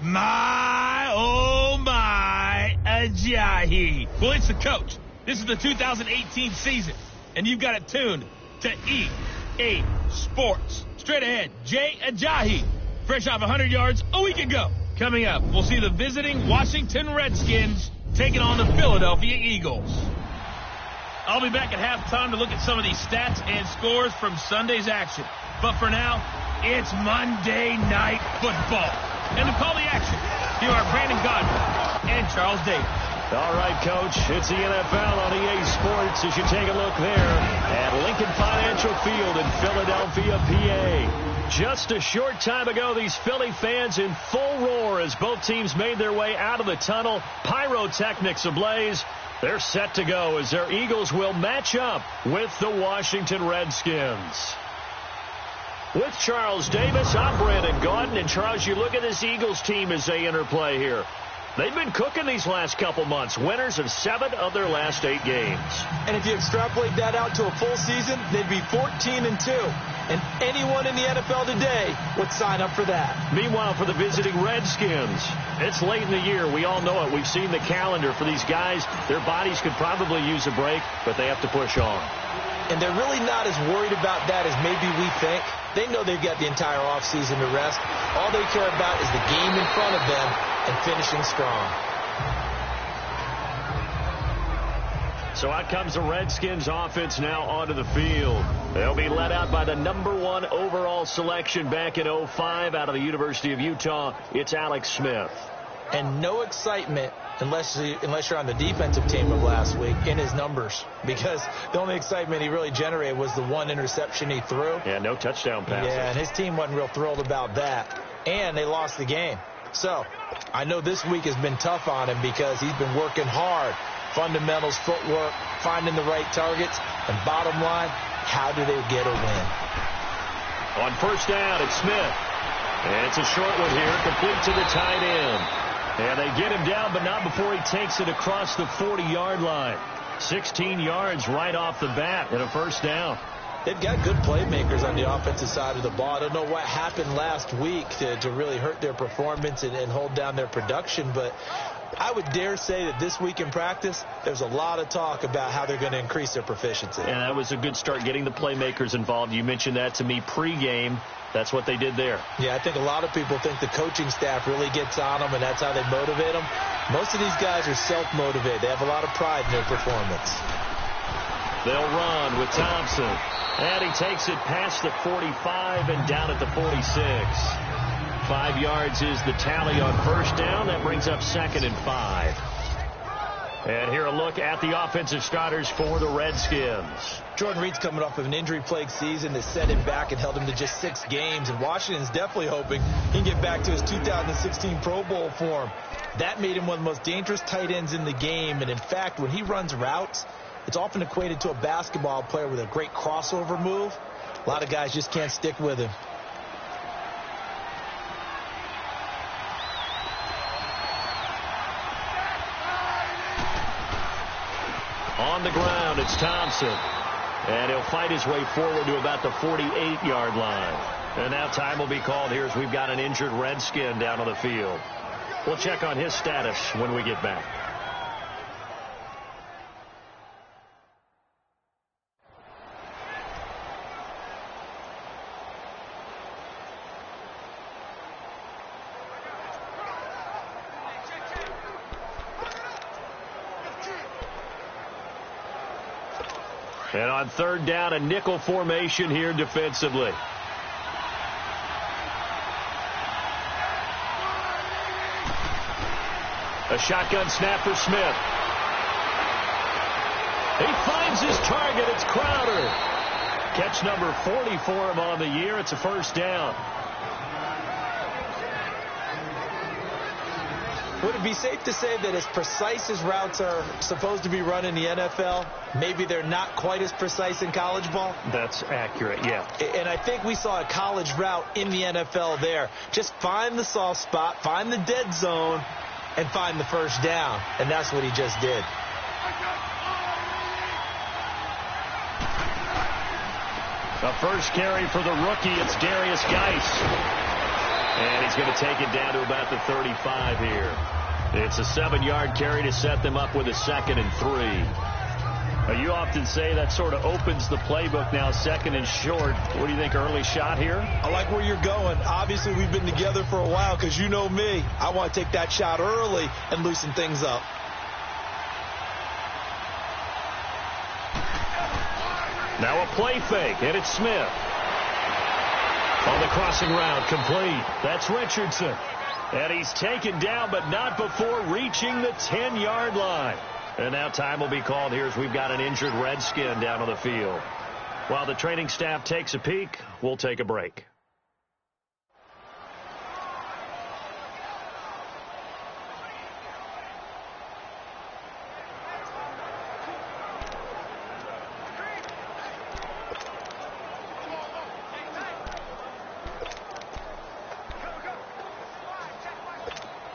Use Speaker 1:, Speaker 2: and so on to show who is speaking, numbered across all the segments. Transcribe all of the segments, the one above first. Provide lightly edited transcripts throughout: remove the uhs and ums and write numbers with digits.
Speaker 1: My, oh my, Ajayi. Well, it's the coach. This is the 2018 season, and you've got it tuned to EA Sports. Straight ahead, Jay Ajayi, fresh off 100 yards a week ago. Coming up, we'll see the visiting Washington Redskins taking on the Philadelphia Eagles. I'll be back at halftime to look at some of these stats and scores from Sunday's action. But for now, it's Monday Night Football. And to call the action, here are Brandon Godwin and Charles Davis.
Speaker 2: All right, Coach, it's the NFL on EA Sports as you take a look there at Lincoln Financial Field in Philadelphia, PA. Just a short time ago, these Philly fans in full roar as both teams made their way out of the tunnel. Pyrotechnics ablaze. They're set to go as their Eagles will match up with the Washington Redskins. With Charles Davis, I'm Brandon Gaudin. And, Charles, you look at this Eagles team as they interplay here. They've been cooking these last couple months. Winners of 7 of their last 8 games.
Speaker 3: And if you extrapolate that out to a full season, they'd be 14-2. And anyone in the NFL today would sign up for that.
Speaker 2: Meanwhile, for the visiting Redskins, it's late in the year. We all know it. We've seen the calendar for these guys. Their bodies could probably use a break, but they have to push on.
Speaker 3: And they're really not as worried about that as maybe we think. They know they've got the entire offseason to rest. All they care about is the game in front of them and finishing strong.
Speaker 2: So out comes the Redskins offense now onto the field. They'll be led out by the #1 overall selection back in 2005 out of the University of Utah. It's Alex Smith.
Speaker 3: And no excitement unless you're on the defensive team of last week in his numbers, because the only excitement he really generated was the 1 interception he threw.
Speaker 2: Yeah, no touchdown passes.
Speaker 3: Yeah, and his team wasn't real thrilled about that. And they lost the game. So I know this week has been tough on him because he's been working hard. Fundamentals, footwork, finding the right targets. And bottom line, how do they get a win?
Speaker 2: On first down, it's Smith. And it's a short one here, complete to the tight end. And they get him down, but not before he takes it across the 40-yard line. 16 yards right off the bat and a first down.
Speaker 3: They've got good playmakers on the offensive side of the ball. I don't know what happened last week to really hurt their performance and hold down their production, but I would dare say that this week in practice, there's a lot of talk about how they're going to increase their proficiency.
Speaker 2: And that was a good start, getting the playmakers involved. You mentioned that to me pregame. That's what they did there.
Speaker 3: Yeah, I think a lot of people think the coaching staff really gets on them, and that's how they motivate them. Most of these guys are self-motivated. They have a lot of pride in their performance.
Speaker 2: They'll run with Thompson. And he takes it past the 45 and down at the 46. 5 yards is the tally on first down. That brings up 2nd and 5. And here a look at the offensive starters for the Redskins.
Speaker 3: Jordan Reed's coming off of an injury-plagued season that set him back and held him to just 6 games. And Washington's definitely hoping he can get back to his 2016 Pro Bowl form. That made him one of the most dangerous tight ends in the game. And in fact, when he runs routes, it's often equated to a basketball player with a great crossover move. A lot of guys just can't stick with him.
Speaker 2: On the ground, it's Thompson. And he'll fight his way forward to about the 48-yard line. And now time will be called here as we've got an injured Redskin down on the field. We'll check on his status when we get back. And on third down, a nickel formation here defensively. A shotgun snap for Smith. He finds his target. It's Crowder. Catch number 40 for him on the year. It's a first down.
Speaker 3: Would it be safe to say that as precise as routes are supposed to be run in the NFL, maybe they're not quite as precise in college ball?
Speaker 2: That's accurate, yeah.
Speaker 3: And I think we saw a college route in the NFL there. Just find the soft spot, find the dead zone, and find the first down. And that's what he just did.
Speaker 2: The first carry for the rookie, it's Darius Geis. And he's going to take it down to about the 35 here. It's a 7-yard carry to set them up with a 2nd and 3. You often say that sort of opens the playbook now, 2nd and short. What do you think, early shot here?
Speaker 3: I like where you're going. Obviously, we've been together for a while because you know me. I want to take that shot early and loosen things up.
Speaker 2: Now a play fake, and it's Smith. On the crossing route, complete. That's Richardson. And he's taken down, but not before reaching the 10-yard line. And now time will be called here as we've got an injured Redskin down on the field. While the training staff takes a peek, we'll take a break.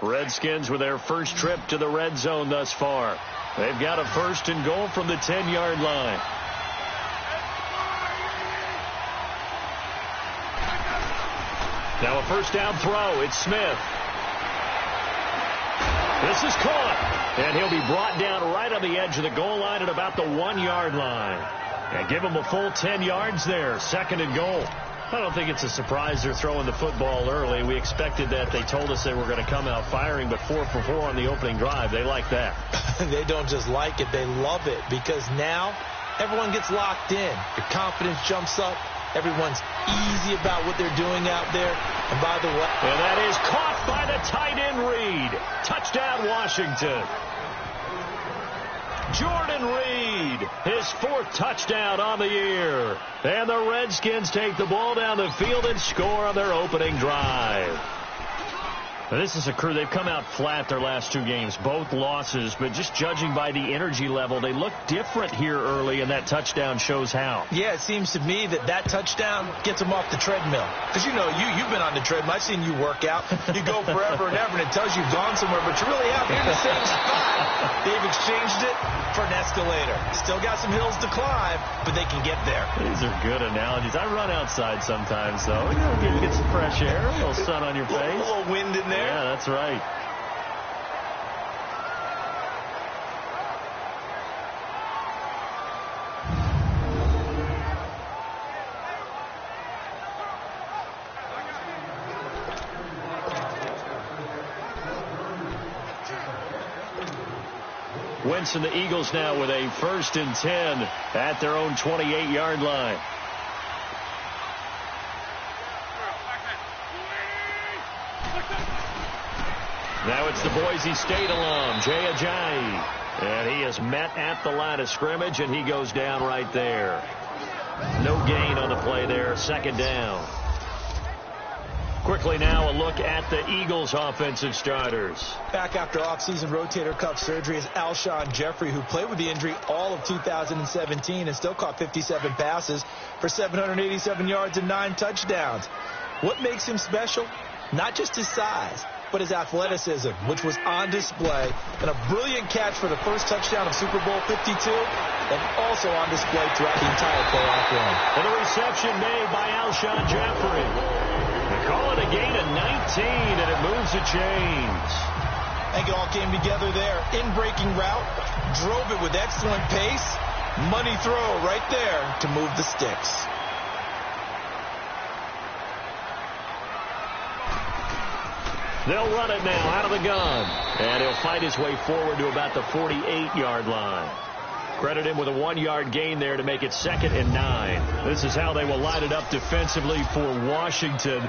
Speaker 2: Redskins with their first trip to the red zone thus far. They've got a 1st and goal from the 10-yard line. Now a 1st down throw. It's Smith. This is caught. And he'll be brought down right on the edge of the goal line at about the 1-yard line. And give him a full 10 yards there. 2nd and goal. I don't think it's a surprise they're throwing the football early. We expected that. They told us they were going to come out firing, but 4 for 4 on the opening drive. They like that.
Speaker 3: They don't just like it, they love it, because now everyone gets locked in. Your confidence jumps up. Everyone's easy about what they're doing out there. And by the way,
Speaker 2: and that is caught by the tight end Reed. Touchdown, Washington. Jordan Reed, his 4th touchdown on the year. And the Redskins take the ball down the field and score on their opening drive. Now, this is a crew. They've come out flat their last 2 games, both losses, but just judging by the energy level, they look different here early, and that touchdown shows how.
Speaker 3: Yeah, it seems to me that touchdown gets them off the treadmill. Because, you know, you've been on the treadmill. I've seen you work out. You go forever and ever, and it tells you you've gone somewhere, but you really have. You're in the same spot. They've exchanged it for an escalator. Still got some hills to climb, but they can get there.
Speaker 2: These are good analogies. I run outside sometimes, though. You know, get some fresh air, a little sun on your face.
Speaker 3: A little wind in there.
Speaker 2: Yeah, that's right. Wentz and the Eagles now with a 1st and 10 at their own 28-yard line. Now it's the Boise State alum, Jay Ajayi. And he is met at the line of scrimmage, and he goes down right there. No gain on the play there, 2nd down. Quickly now, a look at the Eagles' offensive starters.
Speaker 3: Back after offseason rotator cuff surgery is Alshon Jeffrey, who played with the injury all of 2017 and still caught 57 passes for 787 yards and 9 touchdowns. What makes him special? Not just his size, but his athleticism, which was on display, and a brilliant catch for the first touchdown of Super Bowl 52, and also on display throughout the entire playoff run.
Speaker 2: And the reception made by Alshon Jeffrey. They call it a gain of 19, and it moves the chains.
Speaker 3: I think it all came together there. In-breaking route, drove it with excellent pace. Money throw right there to move the sticks.
Speaker 2: They'll run it now out of the gun. And he'll fight his way forward to about the 48-yard line. Credit him with a 1-yard gain there to make it 2nd and 9. This is how they will line it up defensively for Washington.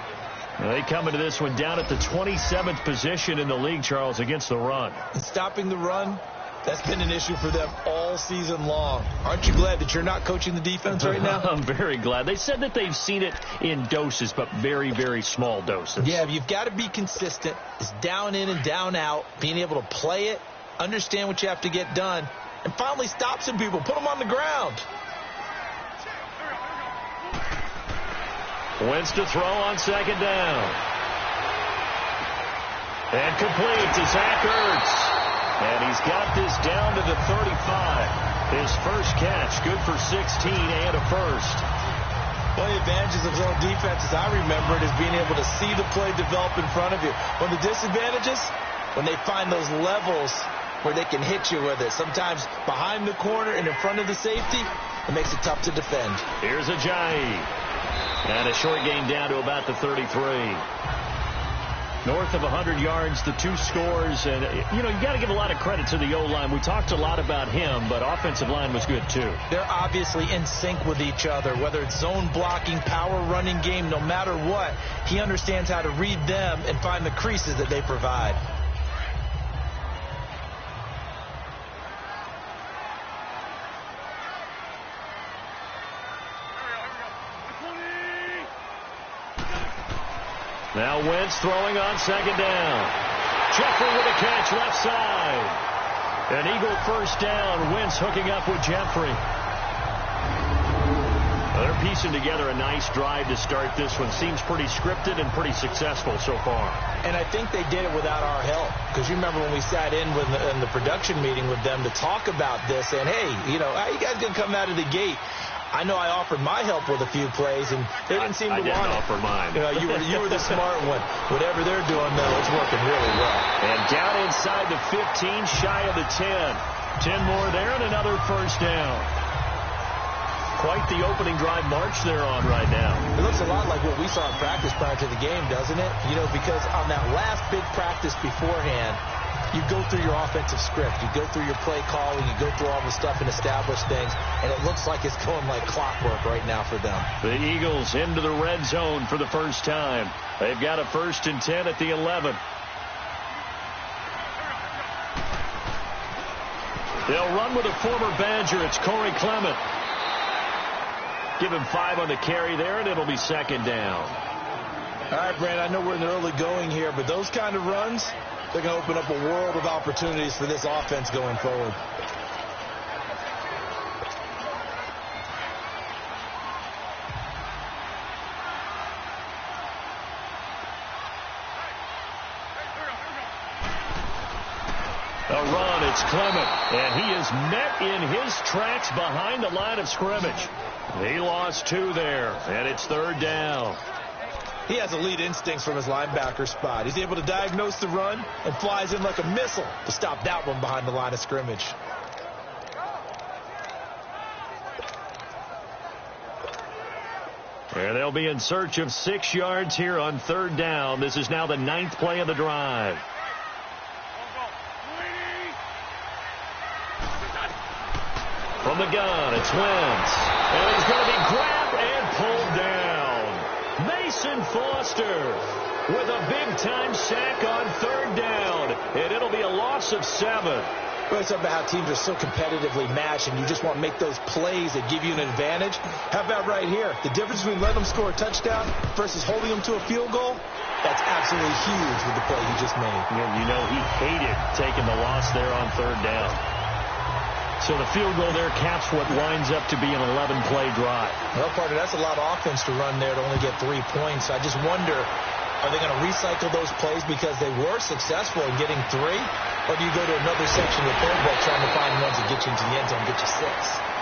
Speaker 2: They come into this one down at the 27th position in the league, Charles, against the run.
Speaker 3: And stopping the run, that's been an issue for them all season long. Aren't you glad that you're not coaching the defense right now?
Speaker 2: I'm very glad. They said that they've seen it in doses, but very, very small doses.
Speaker 3: Yeah, you've got to be consistent. It's down in and down out, being able to play it, understand what you have to get done, and finally stop some people, put them on the ground.
Speaker 2: Wentz to throw on 2nd down. And complete to Zach Ertz. And he's got this down to the 35. His first catch, good for 16 and a first.
Speaker 3: One of the advantages of zone defense, as I remember it, is being able to see the play develop in front of you. One of the disadvantages, when they find those levels where they can hit you with it. Sometimes behind the corner and in front of the safety, it makes it tough to defend.
Speaker 2: Here's Ajayi. And a short gain down to about the 33. North of 100 yards, the 2 scores. And, you got to give a lot of credit to the O-line. We talked a lot about him, but offensive line was good, too.
Speaker 3: They're obviously in sync with each other, whether it's zone blocking, power running game, no matter what. He understands how to read them and find the creases that they provide.
Speaker 2: Now Wentz throwing on second down. Jeffrey with a catch left side. An Eagle first down. Wentz hooking up with Jeffrey. They're piecing together a nice drive to start this one. Seems pretty scripted and pretty successful so far.
Speaker 3: And I think they did it without our help. Because you remember when we sat in the production meeting with them to talk about this. And, hey, how you guys going to come out of the gate? I know I offered my help with a few plays, and they didn't seem to want it.
Speaker 2: I didn't offer mine.
Speaker 3: You were the smart one. Whatever they're doing, though, it's working really well.
Speaker 2: And down inside the 15, shy of the 10. 10 more there and another first down. Quite the opening drive march they're on right now.
Speaker 3: It looks a lot like what we saw in practice prior to the game, doesn't it? Because on that last big practice beforehand, you go through your offensive script. You go through your play calling. You go through all the stuff and establish things. And it looks like it's going like clockwork right now for them.
Speaker 2: The Eagles into the red zone for the first time. They've got a 1st and 10 at the 11. They'll run with a former Badger. It's Corey Clement. Give him 5 on the carry there, and it'll be second down.
Speaker 3: All right, Brand, I know we're in the early going here, but those kind of runs, they're going to open up a world of opportunities for this offense going forward.
Speaker 2: A run, it's Clement, and he is met in his tracks behind the line of scrimmage. He lost 2 there, and it's 3rd down.
Speaker 3: He has elite instincts from his linebacker spot. He's able to diagnose the run and flies in like a missile to stop that one behind the line of scrimmage.
Speaker 2: And they'll be in search of 6 yards here on 3rd down. This is now the 9th play of the drive. From the gun, it's Wentz. And he's going to be grabbed and pulled down. Mason Foster with a big-time sack on 3rd down. And it'll be a loss of 7.
Speaker 3: Really something about how teams are so competitively matched and you just want to make those plays that give you an advantage. How about right here? The difference between letting them score a touchdown versus holding them to a field goal, that's absolutely huge with the play he just made.
Speaker 2: And he hated taking the loss there on 3rd down. So the field goal there caps what winds up to be an 11-play drive.
Speaker 3: Well, partner, that's a lot of offense to run there to only get 3 points. I just wonder, are they going to recycle those plays because they were successful in getting 3? Or do you go to another section of the playbook trying to find ones that get you into the end zone and get you 6?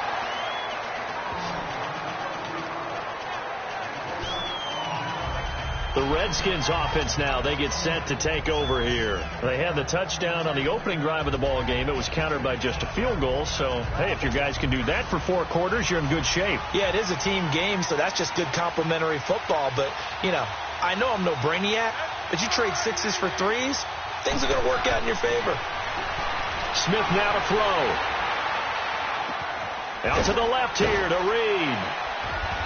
Speaker 2: The Redskins offense now, they get set to take over here. They had the touchdown on the opening drive of the ball game. It was countered by just a field goal. So, hey, if your guys can do that for 4 quarters, you're in good shape.
Speaker 3: Yeah, it is a team game, so that's just good complimentary football. But, I know I'm no brainiac, but you trade 6s for 3s, things are going to work out in your favor.
Speaker 2: Smith now to throw. Out to the left here to Reed.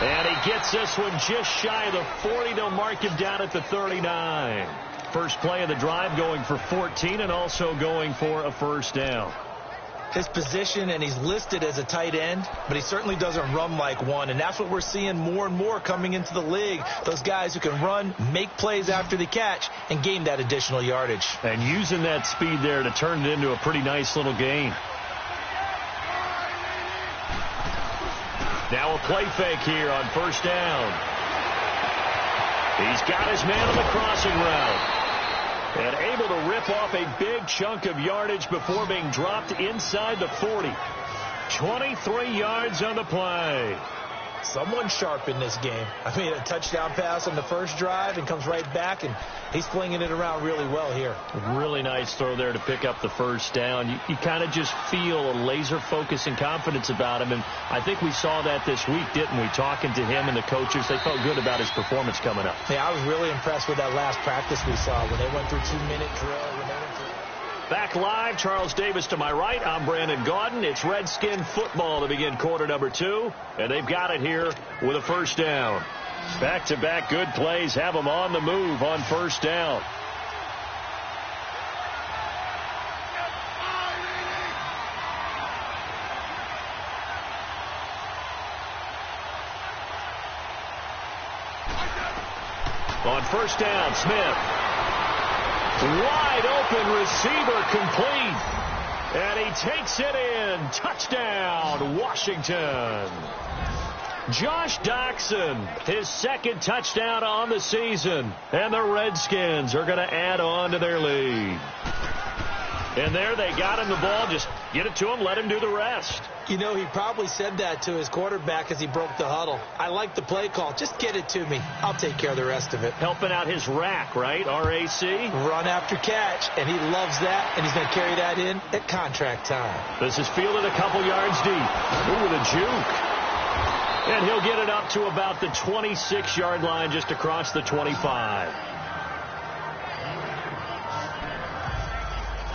Speaker 2: And he gets this one just shy of the 40. They'll mark him down at the 39. First play of the drive going for 14 and also going for a first down.
Speaker 3: His position, and he's listed as a tight end, but he certainly doesn't run like one. And that's what we're seeing more and more coming into the league. Those guys who can run, make plays after the catch, and gain that additional yardage.
Speaker 2: And using that speed there to turn it into a pretty nice little gain. Now a play fake here on first down. He's got his man on the crossing route. And able to rip off a big chunk of yardage before being dropped inside the 40. 23 yards on the play.
Speaker 3: Someone sharp in this game. I mean, a touchdown pass on the first drive and comes right back, and he's flinging it around really well here.
Speaker 2: Really nice throw there to pick up the first down. You kind of just feel a laser focus and confidence about him, and I think we saw that this week, didn't we? Talking to him and the coaches, they felt good about his performance coming up.
Speaker 3: Yeah, I was really impressed with that last practice we saw when they went through 2-minute drill.
Speaker 2: Back live, Charles Davis to my right. I'm Brandon Gaudin. It's Redskin football to begin quarter number 2, and they've got it here with a first down. Back-to-back good plays have them on the move on first down. On first down, Smith. Wide open receiver complete. And he takes it in. Touchdown, Washington. Josh Doxson, his second touchdown on the season. And the Redskins are going to add on to their lead. And there they got him the ball. Just get it to him, let him do the rest.
Speaker 3: You know, he probably said that to his quarterback as he broke the huddle. I like the play call. Just get it to me. I'll take care of the rest of it.
Speaker 2: Helping out his rack, right? RAC.
Speaker 3: Run after catch, and he loves that, and he's going to carry that in at contract time.
Speaker 2: This is fielded a couple yards deep. Ooh, with a juke. And he'll get it up to about the 26-yard line, just across the 25.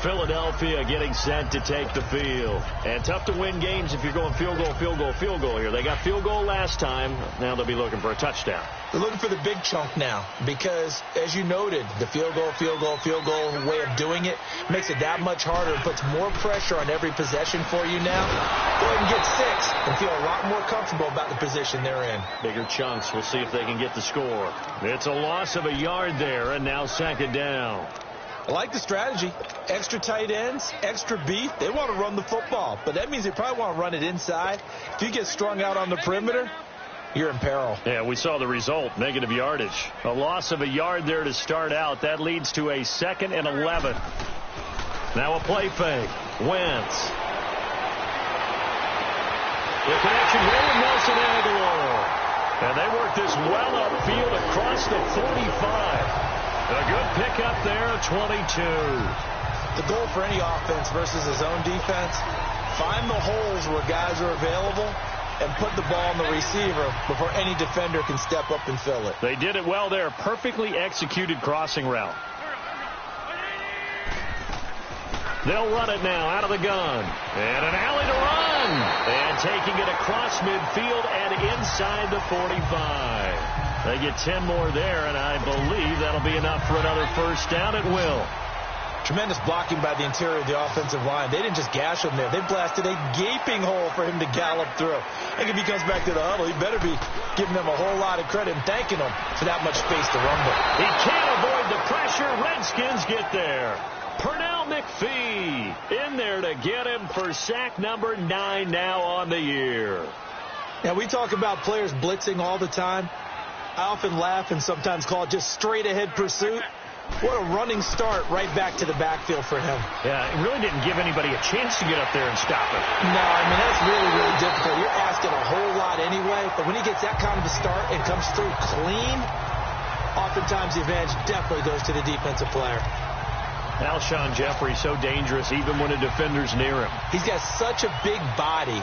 Speaker 2: Philadelphia getting set to take the field. And tough to win games if you're going field goal, field goal, field goal here. They got field goal last time. Now they'll be looking for a touchdown.
Speaker 3: They're looking for the big chunk now because, as you noted, the field goal, field goal, field goal way of doing it makes it that much harder and puts more pressure on every possession for you now. Go ahead and get 6 and feel a lot more comfortable about the position they're in.
Speaker 2: Bigger chunks. We'll see if they can get the score. It's a loss of a yard there, and now second down.
Speaker 3: I like the strategy. Extra tight ends, extra beef. They want to run the football, but that means they probably want to run it inside. If you get strung out on the perimeter, you're in peril.
Speaker 2: Yeah, we saw the result, negative yardage. A loss of a yard there to start out. That leads to a 2nd and 11. Now a play fake. Wentz. The connection here with Nelson Aguilar. And they work this well upfield across the 45. A good pickup there, 22.
Speaker 3: The goal for any offense versus his own defense, find the holes where guys are available and put the ball on the receiver before any defender can step up and fill it.
Speaker 2: They did it well there. Perfectly executed crossing route. They'll run it now out of the gun. And an alley to run. And taking it across midfield and inside the 45. They get 10 more there, and I believe that'll be enough for another first down. It will.
Speaker 3: Tremendous blocking by the interior of the offensive line. They didn't just gash him there. They blasted a gaping hole for him to gallop through. I think if he comes back to the huddle, he better be giving them a whole lot of credit and thanking them for that much space to rumble.
Speaker 2: He can't avoid the pressure. Redskins get there. Pernell McPhee in there to get him for sack number 9 now on the year.
Speaker 3: Now, we talk about players blitzing all the time. I often laugh and sometimes call it just straight-ahead pursuit. What a running start right back to the backfield for him.
Speaker 2: Yeah, it really didn't give anybody a chance to get up there and stop him.
Speaker 3: No, I mean, that's really, really difficult. You're asking a whole lot anyway, but when he gets that kind of a start and comes through clean, oftentimes the advantage definitely goes to the defensive player.
Speaker 2: Alshon Jeffrey so dangerous even when a defender's near him.
Speaker 3: He's got such a big body.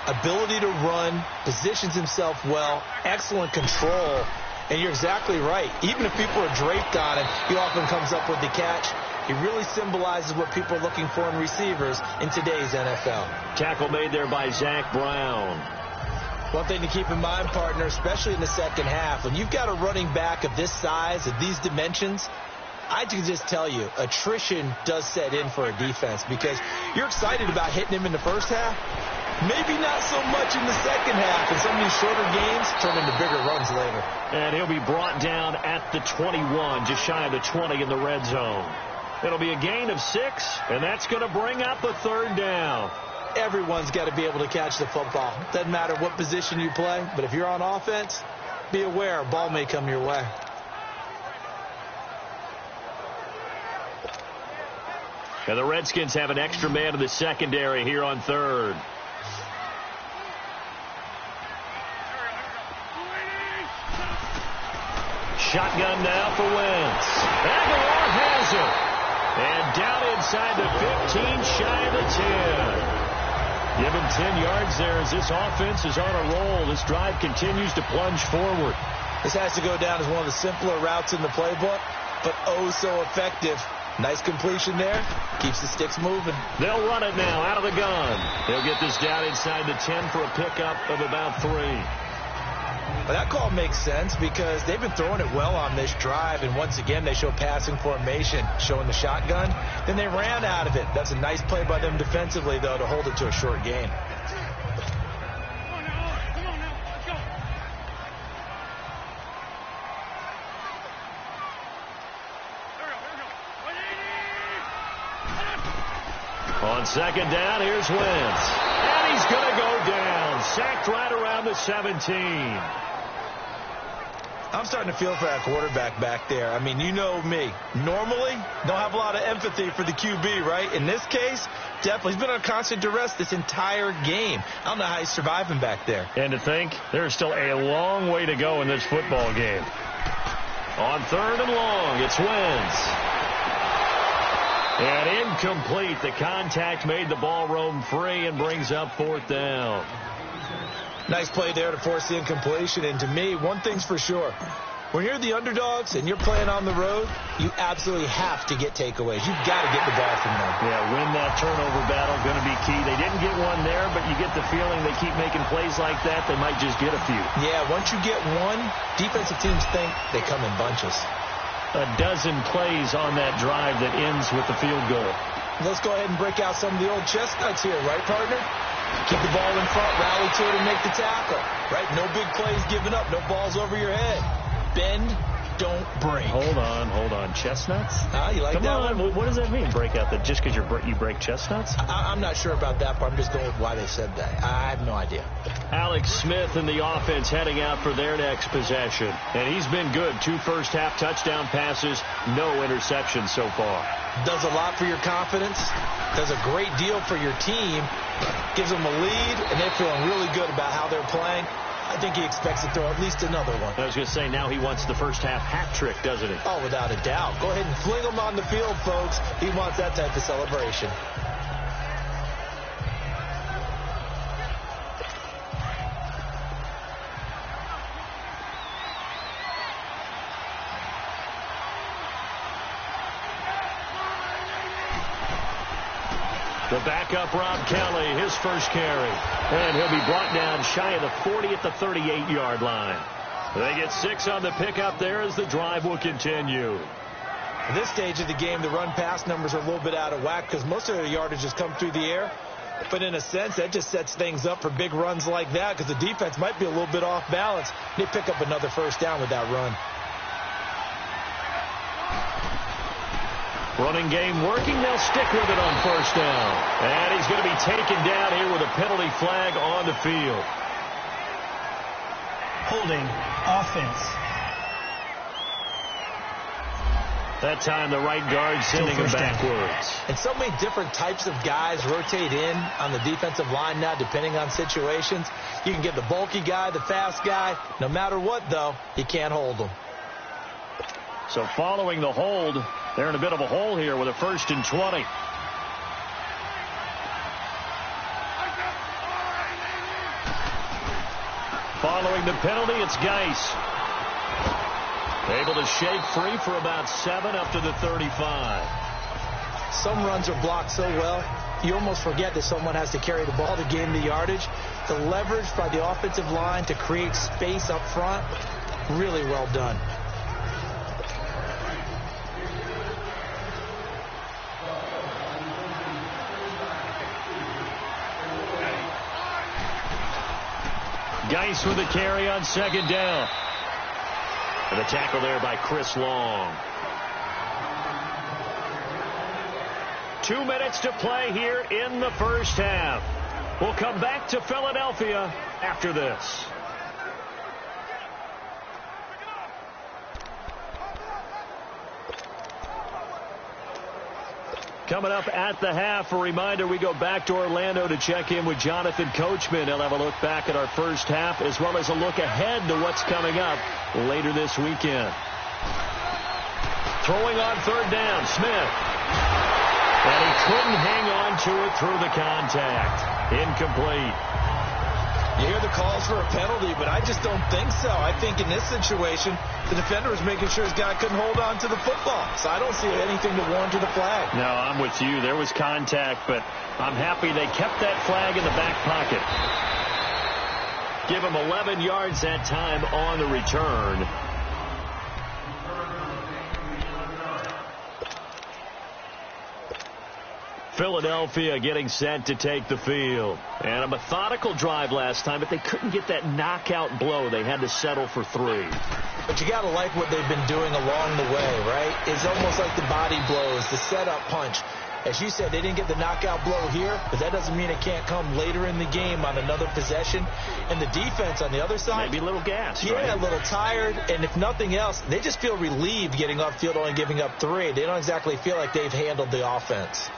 Speaker 3: Ability to run, positions himself well, excellent control, and you're exactly right. Even if people are draped on him, he often comes up with the catch. He really symbolizes what people are looking for in receivers in today's NFL.
Speaker 2: Tackle made there by Zach Brown.
Speaker 3: One thing to keep in mind, partner, especially in the second half, when you've got a running back of this size, of these dimensions, I can just tell you, attrition does set in for a defense because you're excited about hitting him in the first half. Maybe not so much in the second half, and some of these shorter games turn into bigger runs later.
Speaker 2: And he'll be brought down at the 21, just shy of the 20 in the red zone. It'll be a gain of 6, and that's going to bring up a third down.
Speaker 3: Everyone's got to be able to catch the football. Doesn't matter what position you play, but if you're on offense, be aware a ball may come your way.
Speaker 2: And the Redskins have an extra man in the secondary here on third. Shotgun now for Wentz. Aguilar has it. And down inside the 15, shy of the 10. Give him 10 yards there as this offense is on a roll. This drive continues to plunge forward.
Speaker 3: This has to go down as one of the simpler routes in the playbook, but oh so effective. Nice completion there. Keeps the sticks moving.
Speaker 2: They'll run it now out of the gun. They'll get this down inside the 10 for a pickup of about 3.
Speaker 3: But that call makes sense because they've been throwing it well on this drive, and once again they show passing formation, showing the shotgun. Then they ran out of it. That's a nice play by them defensively, though, to hold it to a short gain.
Speaker 2: On second down, here's Wentz. And he's going to go down. Sacked right around the 17.
Speaker 3: I'm starting to feel for that quarterback back there. I mean, you know me. Normally, don't have a lot of empathy for the QB, right? In this case, definitely. He's been on constant duress this entire game. I don't know how he's surviving back there.
Speaker 2: And to think, there's still a long way to go in this football game. On third and long, it's Wentz. And incomplete. The contact made the ball roam free and brings up fourth down.
Speaker 3: Nice play there to force the incompletion. And to me, one thing's for sure. When you're the underdogs and you're playing on the road, you absolutely have to get takeaways. You've got to get the ball from them.
Speaker 2: Yeah, win that turnover battle, going to be key. They didn't get one there, but you get the feeling they keep making plays like that, they might just get a few.
Speaker 3: Yeah, once you get one, defensive teams think they come in bunches.
Speaker 2: A dozen plays on that drive that ends with the field goal.
Speaker 3: Let's go ahead and break out some of the old chestnuts here, right, partner? Keep the ball in front, rally to it, and make the tackle. Right? No big plays given up, no balls over your head. Bend, don't break.
Speaker 2: Hold on. Chestnuts?
Speaker 3: You like
Speaker 2: Come
Speaker 3: that
Speaker 2: on.
Speaker 3: one?
Speaker 2: What does that mean, break out? That just because you break chestnuts?
Speaker 3: I'm not sure about that, but I'm just going with why they said that. I have no idea.
Speaker 2: Alex Smith and the offense heading out for their next possession. And he's been good. 2 first-half touchdown passes, no interceptions so far.
Speaker 3: Does a lot for your confidence. Does a great deal for your team. Gives them a lead, and they're feeling really good about how they're playing. I think he expects to throw at least another one.
Speaker 2: I was going to say, now he wants the first-half hat trick, doesn't he?
Speaker 3: Oh, without a doubt. Go ahead and fling him on the field, folks. He wants that type of celebration.
Speaker 2: The backup, Rob Kelly, his first carry. And he'll be brought down shy of the 40 at the 38-yard line. They get 6 on the pickup there as the drive will continue.
Speaker 3: At this stage of the game, the run-pass numbers are a little bit out of whack because most of their yardage has come through the air. But in a sense, that just sets things up for big runs like that because the defense might be a little bit off balance. They pick up another first down with that run.
Speaker 2: Running game working. They'll stick with it on first down. And he's going to be taken down here with a penalty flag on the field.
Speaker 4: Holding offense.
Speaker 2: That time the right guard sending him backwards.
Speaker 3: And so many different types of guys rotate in on the defensive line now depending on situations. You can get the bulky guy, the fast guy. No matter what, though, you can't hold them.
Speaker 2: So following the hold, they're in a bit of a hole here with a 1st and 20. Following the penalty, it's Geis. Able to shake free for about 7 up to the 35.
Speaker 3: Some runs are blocked so well, you almost forget that someone has to carry the ball to gain the yardage. The leverage by the offensive line to create space up front, really well done.
Speaker 2: Geis with the carry on second down. And the tackle there by Chris Long. 2 minutes to play here in the first half. We'll come back to Philadelphia after this. Coming up at the half, a reminder, we go back to Orlando to check in with Jonathan Coachman. He'll have a look back at our first half as well as a look ahead to what's coming up later this weekend. Throwing on third down, Smith. And he couldn't hang on to it through the contact. Incomplete.
Speaker 3: You hear the calls for a penalty, but I just don't think so. I think in this situation, the defender was making sure his guy couldn't hold on to the football. So I don't see anything to warrant to the flag.
Speaker 2: No, I'm with you. There was contact, but I'm happy they kept that flag in the back pocket. Give him 11 yards that time on the return. Philadelphia getting set to take the field. And a methodical drive last time, but they couldn't get that knockout blow. They had to settle for 3.
Speaker 3: But you got to like what they've been doing along the way, right? It's almost like the body blows, the setup punch. As you said, they didn't get the knockout blow here, but that doesn't mean it can't come later in the game on another possession. And the defense on the other side,
Speaker 2: maybe a little gassed,
Speaker 3: yeah,
Speaker 2: right?
Speaker 3: A little tired. And if nothing else, they just feel relieved getting off field, only giving up 3. They don't exactly feel like they've handled the offense.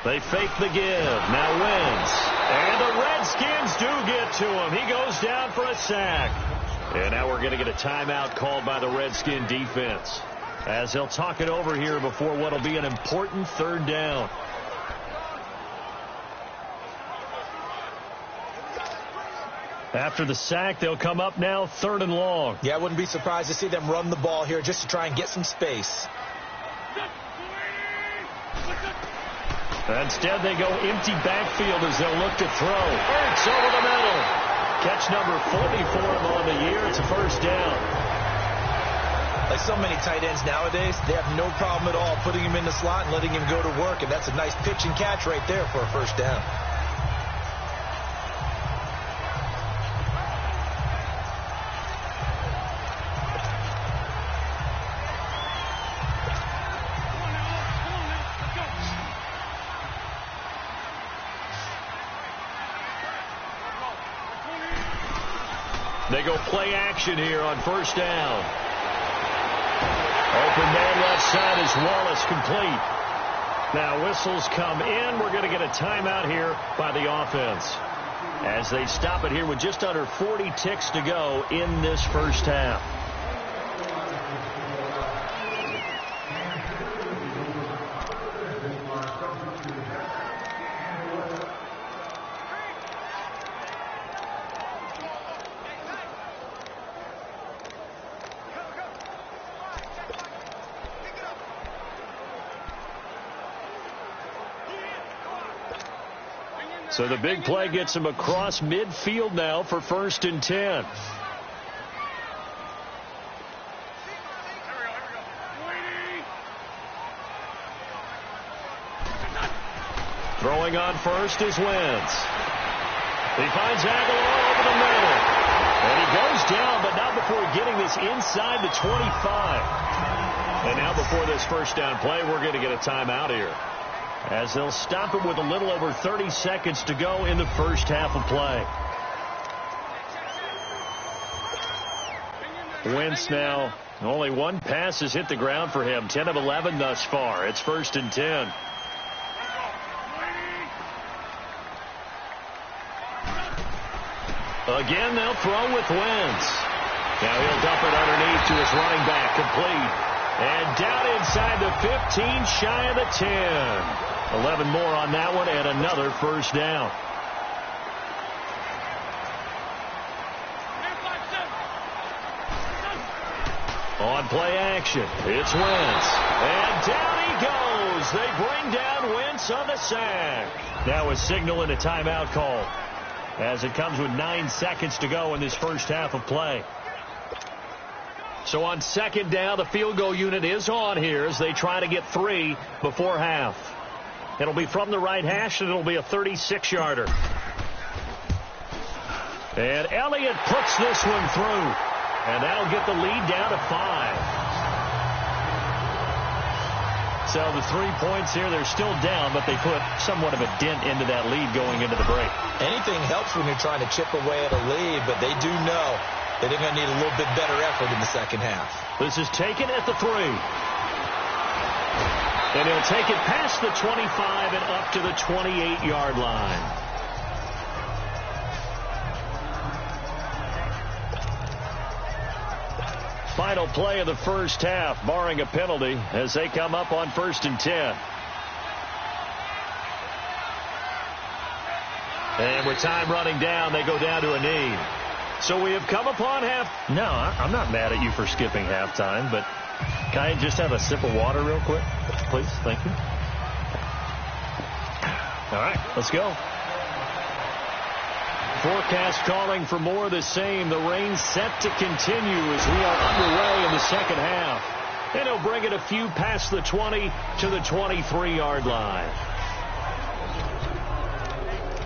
Speaker 2: They fake the give. Now wins. And the Redskins do get to him. He goes down for a sack. And now we're going to get a timeout called by the Redskin defense, as they'll talk it over here before what will be an important third down. After the sack, they'll come up now 3rd and long.
Speaker 3: Yeah, I wouldn't be surprised to see them run the ball here just to try and get some space.
Speaker 2: Instead, they go empty backfield as they'll look to throw. Ertz over the middle. Catch number 40 for him on the year. It's a first down.
Speaker 3: Like so many tight ends nowadays, they have no problem at all putting him in the slot and letting him go to work. And that's a nice pitch and catch right there for a first down.
Speaker 2: They go play action here on first down. Open man left side is Wallace, complete. Now whistles come in. We're going to get a timeout here by the offense, as they stop it here with just under 40 ticks to go in this first half. So the big play gets him across midfield now for 1st and 10. Throwing on first is Wentz. He finds Aguilar over the middle. And he goes down, but not before getting this inside the 25. And now before this first down play, we're going to get a timeout here, as they'll stop it with a little over 30 seconds to go in the first half of play. Wentz now, only 1 pass has hit the ground for him. 10 of 11 thus far. It's 1st and 10. Again, they'll throw with Wentz. Now he'll dump it underneath to his running back, complete. And down inside the 15, shy of the 10. 11 more on that one, and another first down. On play action, it's Wentz. And down he goes. They bring down Wentz on the sack. Now a signal and a timeout call, as it comes with 9 seconds to go in this first half of play. So on 2nd down, the field goal unit is on here as they try to get 3 before half. It'll be from the right hash, and it'll be a 36-yarder. And Elliott puts this one through, and that'll get the lead down to 5. So the 3 points here, they're still down, but they put somewhat of a dent into that lead going into the break.
Speaker 3: Anything helps when you're trying to chip away at a lead, but they do know that they're going to need a little bit better effort in the second half.
Speaker 2: This is taken at the 3. And he'll take it past the 25 and up to the 28-yard line. Final play of the first half, barring a penalty, as they come up on 1st and 10. And with time running down, they go down to a knee. So we have come upon half.
Speaker 5: No, I'm not mad at you for skipping halftime, but can I just have a sip of water real quick, please? Thank you. All right, let's go.
Speaker 2: Forecast calling for more of the same. The rain set to continue as we are underway in the second half. And he'll bring it a few past the 20 to the 23-yard line.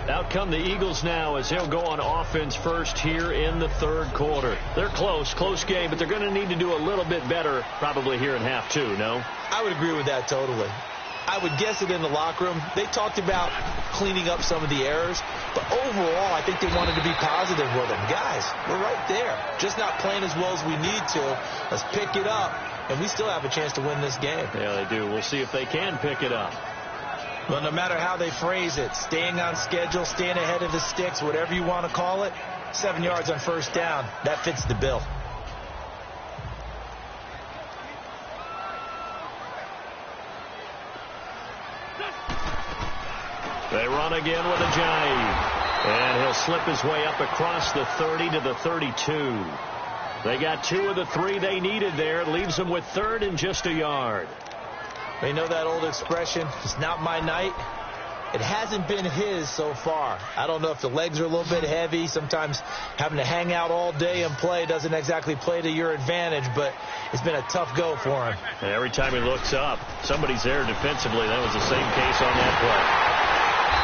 Speaker 2: Out come the Eagles now as he'll go on offense first here in the third quarter. They're close game, but they're going to need to do a little bit better probably here in half two, no?
Speaker 3: I would agree with that totally. I would guess it in the locker room. They talked about cleaning up some of the errors, but overall, I think they wanted to be positive with them. Guys, we're right there. Just not playing as well as we need to. Let's pick it up, and we still have a chance to win this game.
Speaker 2: Yeah, they do. We'll see if they can pick it up.
Speaker 3: Well, no matter how they phrase it, staying on schedule, staying ahead of the sticks, whatever you want to call it, 7 yards on first down, that fits the bill.
Speaker 2: They run again with Ajayi. And he'll slip his way up across the 30 to the 32. They got 2 of the 3 they needed there. It leaves them with 3rd and just a yard.
Speaker 3: They know that old expression, it's not my night. It hasn't been his so far. I don't know if the legs are a little bit heavy. Sometimes having to hang out all day and play doesn't exactly play to your advantage, but it's been a tough go for him.
Speaker 2: And every time he looks up, somebody's there defensively. That was the same case on that play.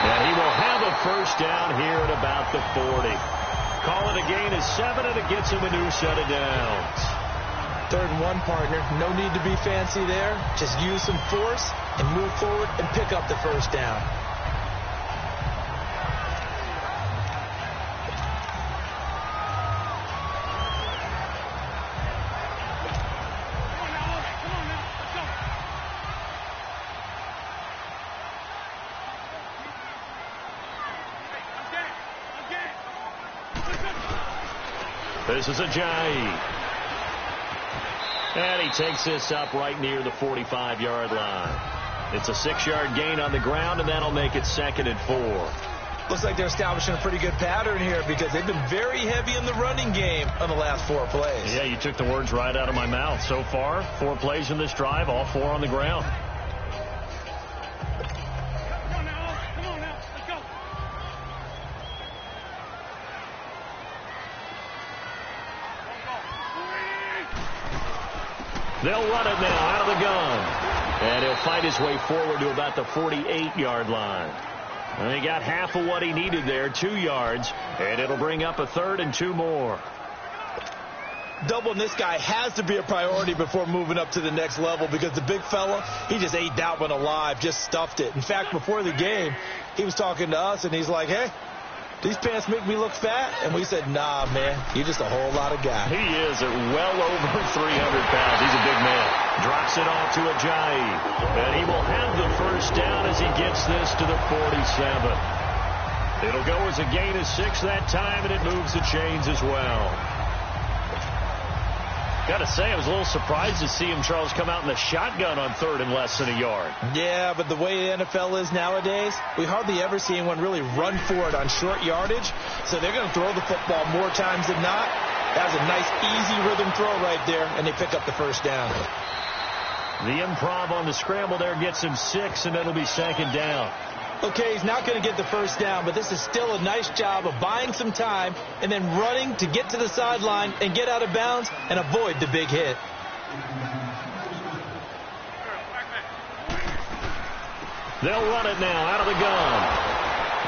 Speaker 2: And he will have a first down here at about the 40. Call it a gain of 7, and it gets him a new set of downs.
Speaker 3: 3rd and 1, partner. No need to be fancy there. Just use some force and move forward and pick up the first down.
Speaker 2: This is Ajayi. And he takes this up right near the 45-yard line. It's a 6-yard gain on the ground, and that'll make it 2nd and 4.
Speaker 3: Looks like they're establishing a pretty good pattern here because they've been very heavy in the running game on the last 4 plays.
Speaker 2: Yeah, you took the words right out of my mouth. So far, 4 plays in this drive, all 4 on the ground. They'll run it now out of the gun. And he'll fight his way forward to about the 48-yard line. And he got half of what he needed there, 2 yards. And it'll bring up a 3rd and 2 more.
Speaker 3: Doubling this guy has to be a priority before moving up to the next level because the big fella, he just ate that one alive, just stuffed it. In fact, before the game, he was talking to us, and he's like, hey, these pants make me look fat? And we said, nah, man, you're just a whole lot of guy.
Speaker 2: He is at well over 300 pounds. He's a big man. Drops it off to Ajayi. And he will have the first down as he gets this to the 47. It'll go as a gain of 6 that time, and it moves the chains as well. Got to say, I was a little surprised to see him, Charles, come out in the shotgun on 3rd and less than a yard.
Speaker 3: Yeah, but the way the NFL is nowadays, we hardly ever see anyone really run for it on short yardage. So they're going to throw the football more times than not. That was a nice, easy rhythm throw right there, and they pick up the first down.
Speaker 2: The improv on the scramble there gets him 6, and it'll be 2nd down.
Speaker 3: Okay, he's not going to get the first down, but this is still a nice job of buying some time and then running to get to the sideline and get out of bounds and avoid the big hit.
Speaker 2: They'll run it now out of the gun.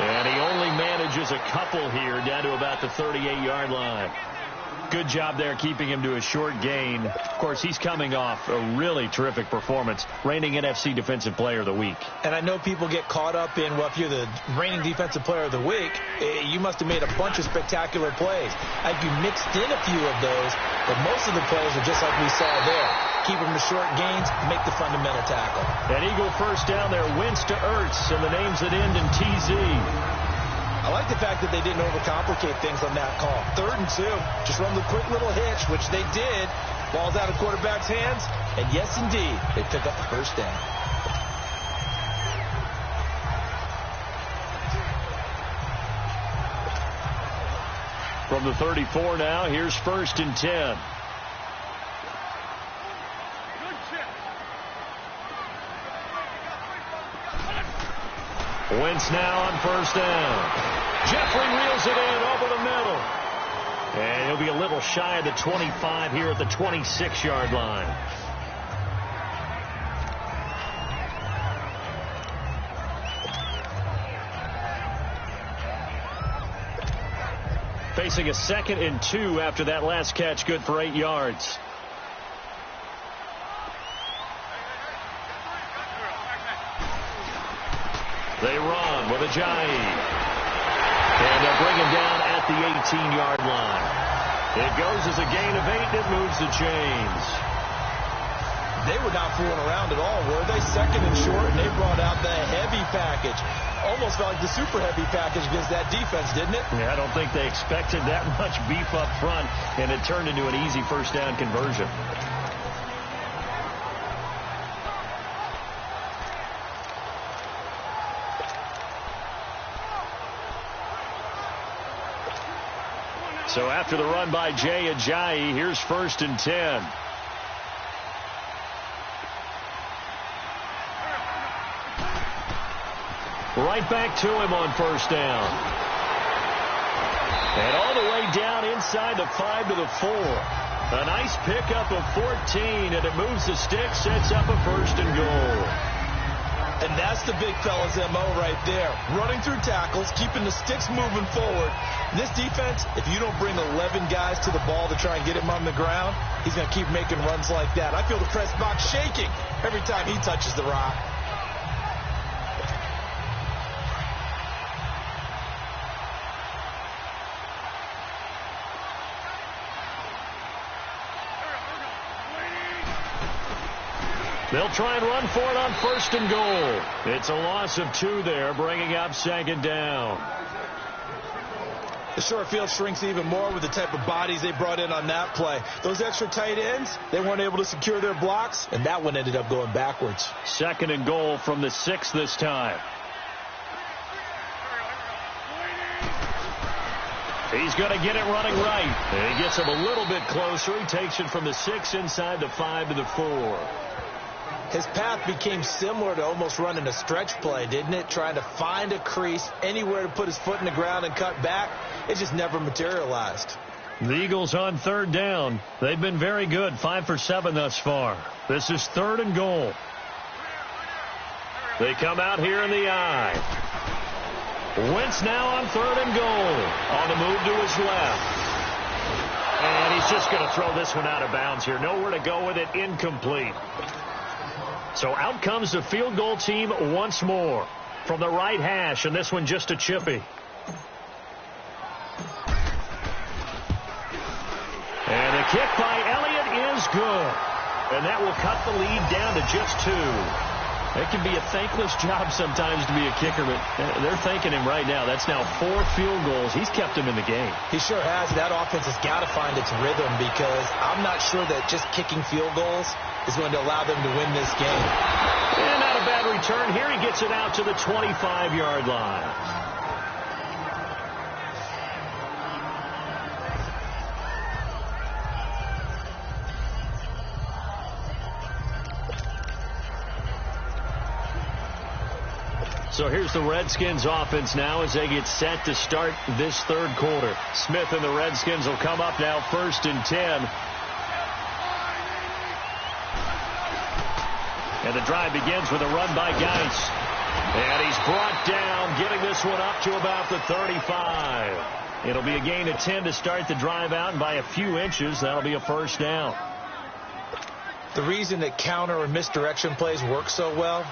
Speaker 2: And he only manages a couple here down to about the 38-yard line. Good job there keeping him to a short gain. Of course, he's coming off a really terrific performance, reigning NFC Defensive Player of the Week.
Speaker 3: And I know people get caught up in, well, if you're the reigning Defensive Player of the Week, you must have made a bunch of spectacular plays. I think you mixed in a few of those, but most of the plays are just like we saw there. Keep them to short gains, make the fundamental tackle.
Speaker 2: An Eagle first down there, Wentz to Ertz, and the names that end in TZ.
Speaker 3: I like the fact that they didn't overcomplicate things on that call. 3rd and 2, just run the quick little hitch, which they did, Ball's out of quarterback's hands, and yes, indeed, they pick up the first down.
Speaker 2: From the 34 now, here's 1st and 10. Wentz now on 1st down. Jeffrey reels it in over the middle. And he'll be a little shy of the 25 here at the 26-yard line. Facing a 2nd and 2 after that last catch, good for 8 yards. They run with Ajayi. And they'll bring him down at the 18-yard line. It goes as a gain of 8, and it moves the chains.
Speaker 3: They were not fooling around at all, were they? 2nd and short, and they brought out the heavy package. Almost felt like the super heavy package against that defense, didn't it?
Speaker 2: Yeah, I don't think they expected that much beef up front, and it turned into an easy 1st down conversion. So after the run by Jay Ajayi, here's 1st and 10. Right back to him on 1st down. And all the way down inside the 5 to the 4. A nice pickup of 14, and it moves the stick, sets up a 1st and goal.
Speaker 3: And that's the big fella's MO right there. Running through tackles, keeping the sticks moving forward. This defense, if you don't bring 11 guys to the ball to try and get him on the ground, he's going to keep making runs like that. I feel the press box shaking every time he touches the rock.
Speaker 2: They'll try and run for it on 1st and goal. It's a loss of 2 there, bringing up 2nd down.
Speaker 3: The short field shrinks even more with the type of bodies they brought in on that play. Those extra tight ends, they weren't able to secure their blocks, and that one ended up going backwards.
Speaker 2: 2nd and goal from the 6 this time. He's going to get it running right. And he gets him a little bit closer. He takes it from the 6 inside the 5 to the 4.
Speaker 3: His path became similar to almost running a stretch play, didn't it? Trying to find a crease, anywhere to put his foot in the ground and cut back. It just never materialized.
Speaker 2: The Eagles on 3rd down. They've been very good, 5 for 7 thus far. This is 3rd and goal. They come out here in the eye. Wentz now on 3rd and goal. On the move to his left. And he's just going to throw this one out of bounds here. Nowhere to go with it. Incomplete. So out comes the field goal team once more from the right hash, and this one just a chippy. And the kick by Elliott is good. And that will cut the lead down to just 2. It can be a thankless job sometimes to be a kicker, but they're thanking him right now. That's now 4 field goals. He's kept him in the game.
Speaker 3: He sure has. That offense has got to find its rhythm, because I'm not sure that just kicking field goals is going to allow them to win this game.
Speaker 2: And not a bad return. Here he gets it out to the 25-yard line. So here's the Redskins offense now as they get set to start this 3rd quarter. Smith and the Redskins will come up now 1st and 10. And the drive begins with a run by Geis. And he's brought down, getting this one up to about the 35. It'll be a gain of 10 to start the drive out, and by a few inches, that'll be a 1st down.
Speaker 3: The reason that counter or misdirection plays work so well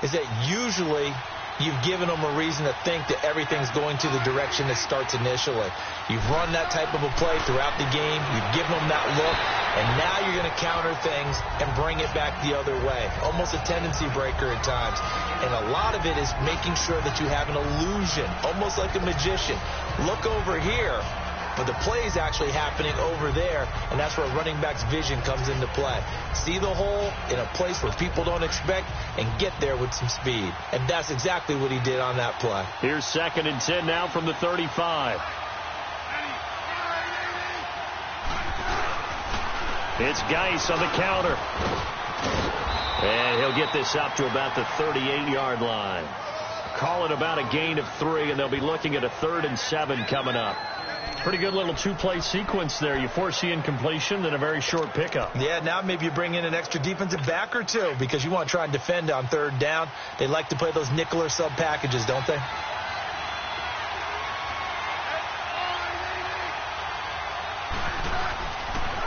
Speaker 3: is that usually you've given them a reason to think that everything's going to the direction it starts initially. You've run that type of a play throughout the game. You've given them that look, and now you're going to counter things and bring it back the other way. Almost a tendency breaker at times. And a lot of it is making sure that you have an illusion, almost like a magician. Look over here, but the play is actually happening over there, and that's where running back's vision comes into play. See the hole in a place where people don't expect and get there with some speed. And that's exactly what he did on that play.
Speaker 2: Here's 2nd and 10 now from the 35. It's Geis on the counter. And he'll get this up to about the 38-yard line. Call it about a gain of 3, and they'll be looking at a 3rd and 7 coming up. Pretty good little two-play sequence there. You force the incompletion, then a very short pickup.
Speaker 3: Yeah, now maybe you bring in an extra defensive back or two because you want to try and defend on 3rd down. They like to play those nickel or sub packages, don't they?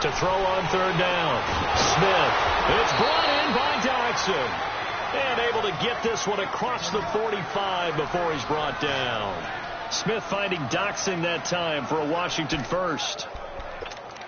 Speaker 2: To throw on 3rd down. Smith. It's brought in by Dodson. And able to get this one across the 45 before he's brought down. Smith finding Doxing that time for a Washington first.